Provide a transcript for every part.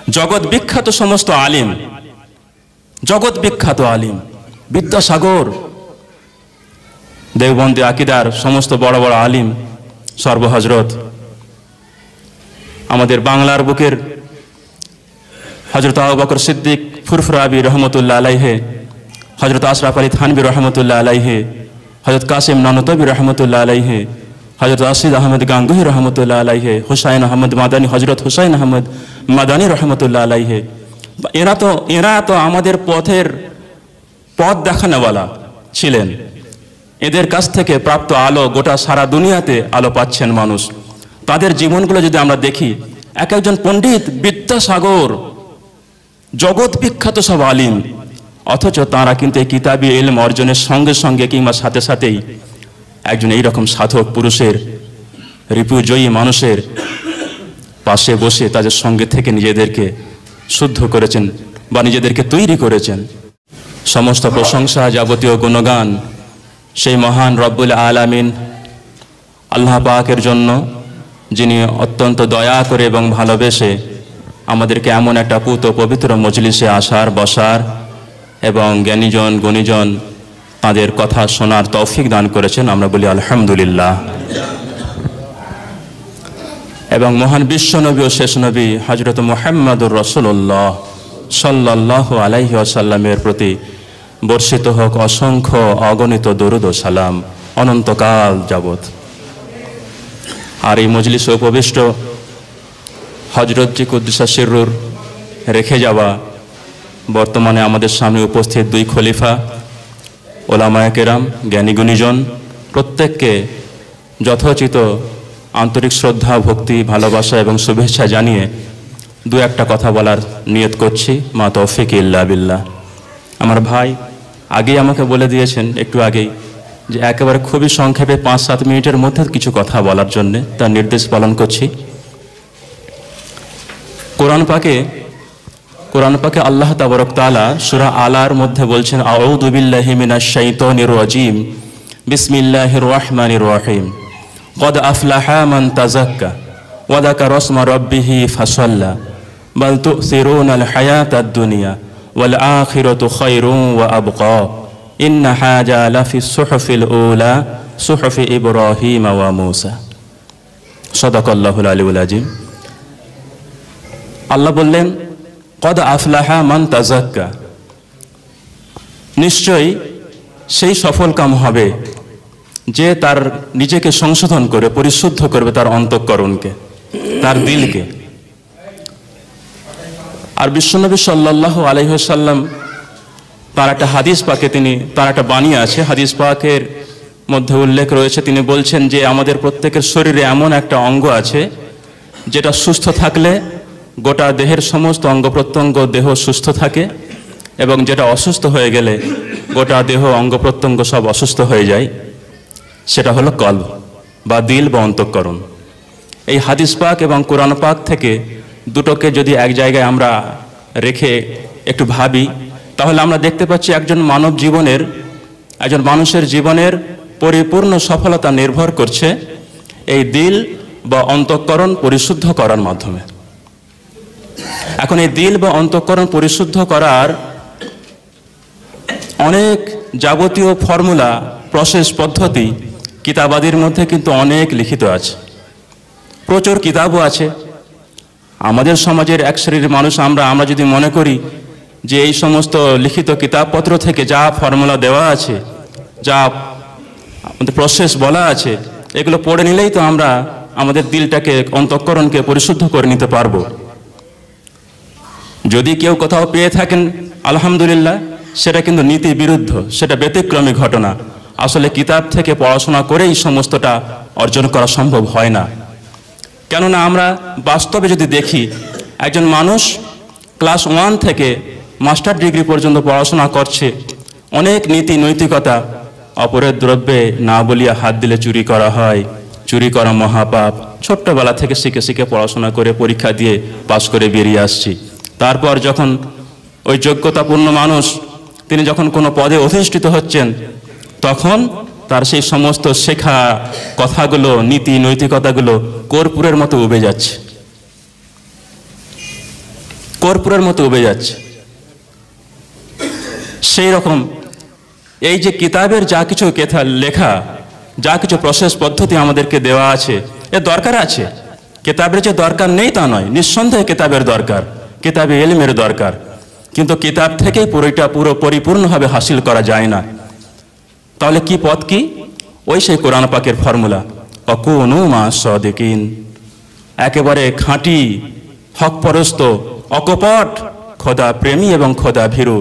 জগৎ বিখ্যাত সমস্ত আলিম, জগৎ বিখ্যাত আলিম বিদ্যাসাগর, দেওবন্দি আকিদার সমস্ত বড় বড় আলিম, সর্বহজরত আমাদের বাংলার বুকের হজরত আবু বকর সিদ্দিক ফুরফুরাবি রহমতুল্লাহ আলাইহে, হজরত আশরাফ আলী থানবী রহমতুল্লাহ আলাইহে, হজরত কাসিম নানতবী রহমতুল্লাহ আলাইহে, হজরত আসিদ আহমদ গাঙ্গুহি রহমতুল্লাহ আলাইহে, হুসাইন আহমদ মাদানী, হজরত হুসাইন আহমদ মাদানী রহমতুল্লাহ আলাইহে, এরা তো আমাদের পথ দেখানোওয়ালা ছিলেন। এদের কাছ থেকে প্রাপ্ত আলো গোটা সারা দুনিয়াতে আলো পাচ্ছেন মানুষ। তাদের জীবনগুলো যদি আমরা দেখি, এক একজন পণ্ডিত, বিদ্যাসাগর, জগৎ বিখ্যাত সব আলিম, অথচ তাঁরা কিন্তু এই কিতাবি ইলম অর্জনের সঙ্গে সঙ্গে কিংবা সাথে সাথেই একজন এইরকম সাধক পুরুষের, রিপুজয়ী মানুষের পাশে বসে তাদের সঙ্গে থেকে নিজেদেরকে শুদ্ধ করেছেন বা নিজেদেরকে তৈরি করেছেন। সমস্ত প্রশংসা, যাবতীয় গুণগান সেই মহান রব্বুল আলামিন আল্লাহ পাকের জন্য, যিনি অত্যন্ত দয়া করে এবং ভালোবেসে আমাদেরকে এমন একটা পুত পবিত্র মজলিসে আসার, বসার এবং জ্ঞানীজন গুণীজন তাদের কথা শোনার তৌফিক দান করেছেন। আমরা বলি আলহামদুলিল্লাহ। এবং মহান বিশ্বনবী ও শেষ নবী হযরত মুহাম্মদুর রাসূলুল্লাহ সাল্লাল্লাহু আলাইহি ওয়াসাল্লামের প্রতি বর্ষিত হোক অসংখ্য অগণিত দরুদ ও সালাম অনন্তকাল যাবৎ। আর এই মজলিসে উপবিষ্ট হযরতজি কুদ্দুসা সিররুর রেখে যাওয়া বর্তমানে আমাদের সামনে উপস্থিত দুই খলিফা, ওলামায়ে কেরাম, জ্ঞানী গুণীজন, প্রত্যেককে যথোচিত আন্তরিক শ্রদ্ধা, ভক্তি, ভালোবাসা এবং শুভেচ্ছা জানিয়ে দু একটা কথা বলার নিয়ত করছি। মা তৌফিক ইল্লা বিল্লাহ। আমার ভাই আগেই আমাকে বলে দিয়েছেন, একটু আগেই, যে একেবারে খুবই সংক্ষেপে 5-7 মিনিটের মধ্যে কিছু কথা বলার জন্যে তার নির্দেশ পালন করছি। কোরআন পাকে আল্লাহ তাবারক তাআলা সূরা আলার মধ্যে বলছেন, আউযু বিল্লাহি মিনাশ শাইতানির রাজীম, বিসমিল্লাহির রহমানির রহিম, ক্বাদ আফলাহা মান তাযাক্কা ওয়া যাকারা ইসমা রাব্বিহি ফাসাল্লা বাল তুসিরুনাল হায়াতাদ দুনিয়া ওয়াল আখিরাতু খায়রুন ওয়া আবকা ইন্না হাযা লাফিস সুহুফিল উলা সুহুফি ইব্রাহিম ওয়া মূসা। সাদাকাল্লাহুল আলিয়্যুল আযীম। আল্লাহ বললেন, ক্বাদ আফলাহা মান তাযাক্কা, নিশ্চয়ই সেই সফল কাম হবে যে তার নিজেকে সংশোধন করে পরিশুদ্ধ করবে, তার অন্তঃকরণকে, তার দিলকে। আর বিশ্বনবী সাল্লাল্লাহু আলাইহি ওয়াসাল্লাম তার একটা হাদিস পাকে তার একটা বাণী আছে, হাদিস পাকের মধ্যে উল্লেখ রয়েছে, তিনি বলছেন যে আমাদের প্রত্যেকের শরীরে এমন একটা অঙ্গ আছে যেটা সুস্থ থাকলে গোটা দেহের সমস্ত অঙ্গ প্রত্যঙ্গ দেহ সুস্থ থাকে, এবং যেটা অসুস্থ হয়ে গেলে গোটা দেহ অঙ্গ প্রত্যঙ্গ সব অসুস্থ হয়ে যায়। সেটা হলো কলব বা দিল বা অন্তঃকরণ। এই হাদিস পাক এবং কোরআন পাক থেকে দুটোকে যদি এক জায়গায় আমরা রেখে একটু ভাবি, তাহলে আমরা দেখতে পাচ্ছি একজন মানুষের জীবনের পরিপূর্ণ সফলতা নির্ভর করছে এই দিল বা অন্তঃকরণ পরিশুদ্ধ করার মাধ্যমে। এখন এই দিল বা অন্তঃকরণ পরিশুদ্ধ করার অনেক যাবতীয় ফর্মুলা, প্রসেস, পদ্ধতি কিতাবাদির মধ্যে কিন্তু অনেক লিখিত আছে, প্রচুর কিতাবও আছে। আমাদের সমাজের এক শ্রেণীর মানুষ আমরা যদি মনে করি যে এই সমস্ত লিখিত কিতাবপত্র থেকে যা ফর্মুলা দেওয়া আছে, যা আমাদের প্রসেস বলা আছে, এগুলো পড়ে নিলেই তো আমরা আমাদের দিলটাকে, অন্তঃকরণকে পরিশুদ্ধ করে নিতে পারবো। যদি কেউ কোথাও পেয়ে থাকেন আলহামদুলিল্লাহ, সেটা কিন্তু নীতি বিরুদ্ধ, সেটা ব্যতিক্রমী ঘটনা। আসলে কিতাব থেকে পড়াশোনা করেই সমস্তটা অর্জন করা সম্ভব হয় না। কেননা আমরা বাস্তবে যদি দেখি, একজন মানুষ ক্লাস 1 থেকে মাস্টার ডিগ্রি পর্যন্ত পড়াশোনা করছে, অনেক নীতি নৈতিকতা, অপরের দ্রব্যে না বলিয়া হাত দিলে চুরি করা হয়, চুরি করা মহাপাপ, ছোট্টবেলা থেকে শিখে শিখে পড়াশোনা করে পরীক্ষা দিয়ে পাশ করে বেরিয়ে আসছি। তারপর যখন ওই যোগ্যতাপূর্ণ মানুষ তিনি যখন কোনো পদে অধিষ্ঠিত হচ্ছেন, তখন তার সেই সমস্ত শেখা কথাগুলো, নীতি নৈতিকতাগুলো কর্পূরের মতো উবে যাচ্ছে। কর্পূরের মতো উবে যাচ্ছে। সেই রকম এই যে কিতাবের যা কিছু লেখা, যা কিছু প্রসেস পদ্ধতি আমাদেরকে দেওয়া আছে, এর দরকার আছে। কিতাবের যে দরকার নেই তা নয়, নিঃসন্দেহে কিতাবের দরকার, কিতাবে ইলমের দরকার, কিন্তু কিতাব থেকেই পুরো পরিপূর্ণভাবে হাসিল করা যায় না। তাহলে কি পথ কি? ওই সেই কোরআন পাকের ফর্মুলা, অকুনু মা সাদিকিন, একেবারে খাঁটি, হকপরস্ত, অকপট, খোদা প্রেমী এবং খোদা ভীরু,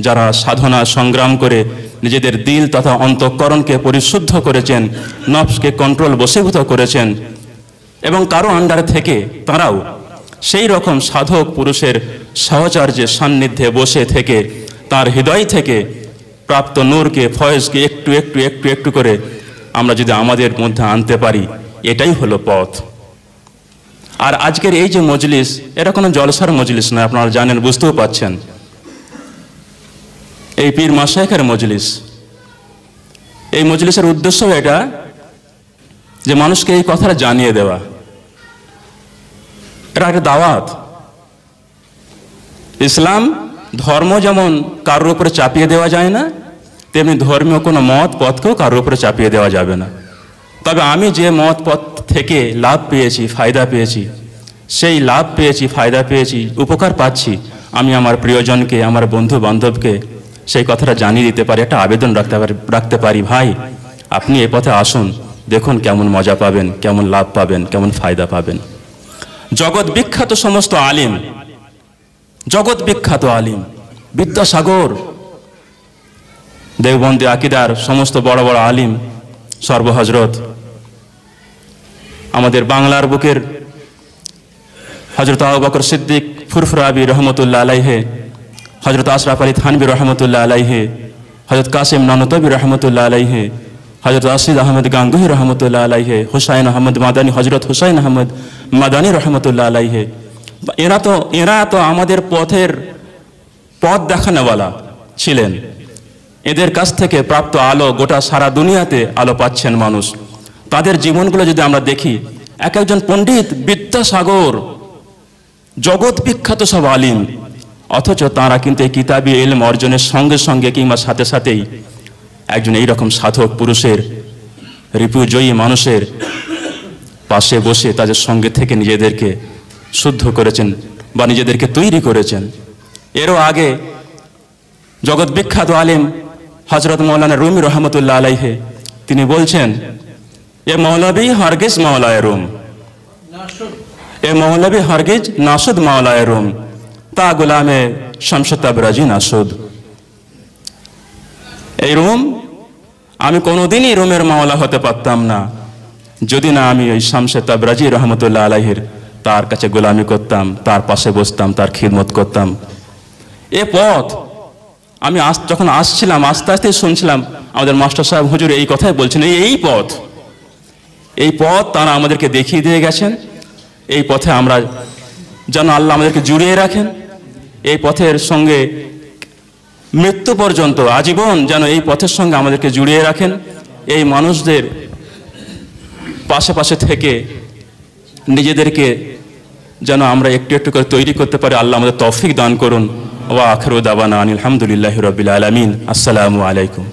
যারা সাধনা সংগ্রাম করে নিজেদের দিল তথা অন্তঃকরণকে পরিশুদ্ধ করেছেন, নফসকে কন্ট্রোল বশীভূত করেছেন, এবং কারো আন্ডারে থেকে তারাও সেই রকম সাধক পুরুষের সহচর্যে সান্নিধ্যে বসে থেকে তার হৃদয় থেকে প্রাপ্ত নূরকে, ফয়েজকে একটু একটু একটু একটু করে আমরা যদি আমাদের মধ্যে আনতে পারি, এটাই হলো পথ। আর আজকের এই যে মজলিস, এটা কোনো জলসার মজলিস নয়, আপনারা জানেন, বুঝতেও পাচ্ছেন। এই পীর মাশায়েখের মজলিস। এই মজলিসের উদ্দেশ্য এটা যে মানুষকে এই কথাটা জানিয়ে দেওয়া। এটা একটা দাওয়াত। ইসলাম ধর্ম যেমন কারোর উপরে চাপিয়ে দেওয়া যায় না, তেমনি ধর্মীয় কোনো মত পথকেও কারোর উপরে চাপিয়ে দেওয়া যাবে না। তবে আমি যে মত পথ থেকে লাভ পেয়েছি, ফায়দা পেয়েছি, সেই লাভ পেয়েছি, ফায়দা পেয়েছি, উপকার পাচ্ছি, আমি আমার প্রিয়জনকে, আমার বন্ধু বান্ধবকে সেই কথাটা জানিয়ে দিতে পারি, একটা আবেদন রাখতে পারি, ভাই আপনি এই পথে আসুন, দেখুন কেমন মজা পাবেন, কেমন লাভ পাবেন, কেমন ফায়দা পাবেন। জগৎ বিখ্যাত সমস্ত আলিম, জগৎ বিখ্যাত আলিম, বিদ্যাসাগর, দেওবন্দি আকিদার সমস্ত বড় বড় আলিম, সর্বহজরত, আমাদের বাংলার বুকের হজরত আবু বকর সিদ্দিক ফুরফুরাবি রহমতুল্লাহ আলাইহে, হজরত আশরাফ আলী থানবী রহমতুল্লাহ আলাইহে, হজরত কাসিম নানতবী রহমতুল্লাহ আলাইহে, হজরত আসিদ আহমদ গাঙ্গুহি রহমতুল্লাহ আলাইহে, হুসাইন আহমদ মাদানী, হজরত হুসাইন আহমদ মাদানী রহমতুল্লাহ আলাইহে, এরা তো আমাদের পথ দেখানোওয়ালা ছিলেন। এদের কাছ থেকে প্রাপ্ত আলো গোটা সারা দুনিয়াতে আলো পাচ্ছেন মানুষ। তাদের জীবনগুলো যদি আমরা দেখি, এক একজন পণ্ডিত, বিদ্যাসাগর, জগৎ বিখ্যাত সব আলিম, অথচ তাঁরা কিন্তু এই কিতাবি ইলম অর্জনের সঙ্গে সঙ্গে কিংবা সাথে সাথেই একজন এইরকম সাধক পুরুষের, রিপুজয়ী মানুষের পাশে বসে তাদের সঙ্গে থেকে নিজেদেরকে শুদ্ধ করেছেন বা নিজেদেরকে তৈরি করেছেন। এরও আগে জগৎ বিখ্যাত আলিম হজরত মৌলানা রুমি রহমতুল্লাহ আলাইহে, তিনি বলছেন, এ মৌলবী হরগিজ মাওলায়ে রুম, এ মৌলবী হরগিজ নাসুদ মাওলায়ে রুম, তা গোলামে শামস তাবরাজি নাসুদ। এই রুম, আমি কোনোদিনই রুমের মাওলা হতে পারতাম না যদি না আমি ওই শামস তাবরাজি রহমতুল্লাহ আলাইহির তার কাছে গোলামি করতাম, তার পাশে বসতাম, তার খিদমত করতাম। এ পথ আমি যখন আসছিলাম, আস্তে আস্তে শুনছিলাম আমাদের মাস্টার সাহেব হুজুর এই কথাই বলছেন, এই পথ তারা আমাদেরকে দেখিয়ে দিয়ে গেছেন। এই পথে আমরা যেন আল্লাহ আমাদেরকে জুড়িয়ে রাখেন, এই পথের সঙ্গে মৃত্যু পর্যন্ত আজীবন যেন এই পথের সঙ্গে আমাদেরকে জুড়িয়ে রাখেন। এই মানুষদের পাশে পাশে থেকে নিজেদেরকে যেন আমরা একটু একটু করে তৈরি করতে পারি। আল্লাহ আমাদের তৌফিক দান করুন। ওয়া আখিরু দাওয়ানা আনিল হামদুলিল্লাহি রাব্বিল আলামিন। আসসালামু আলাইকুম।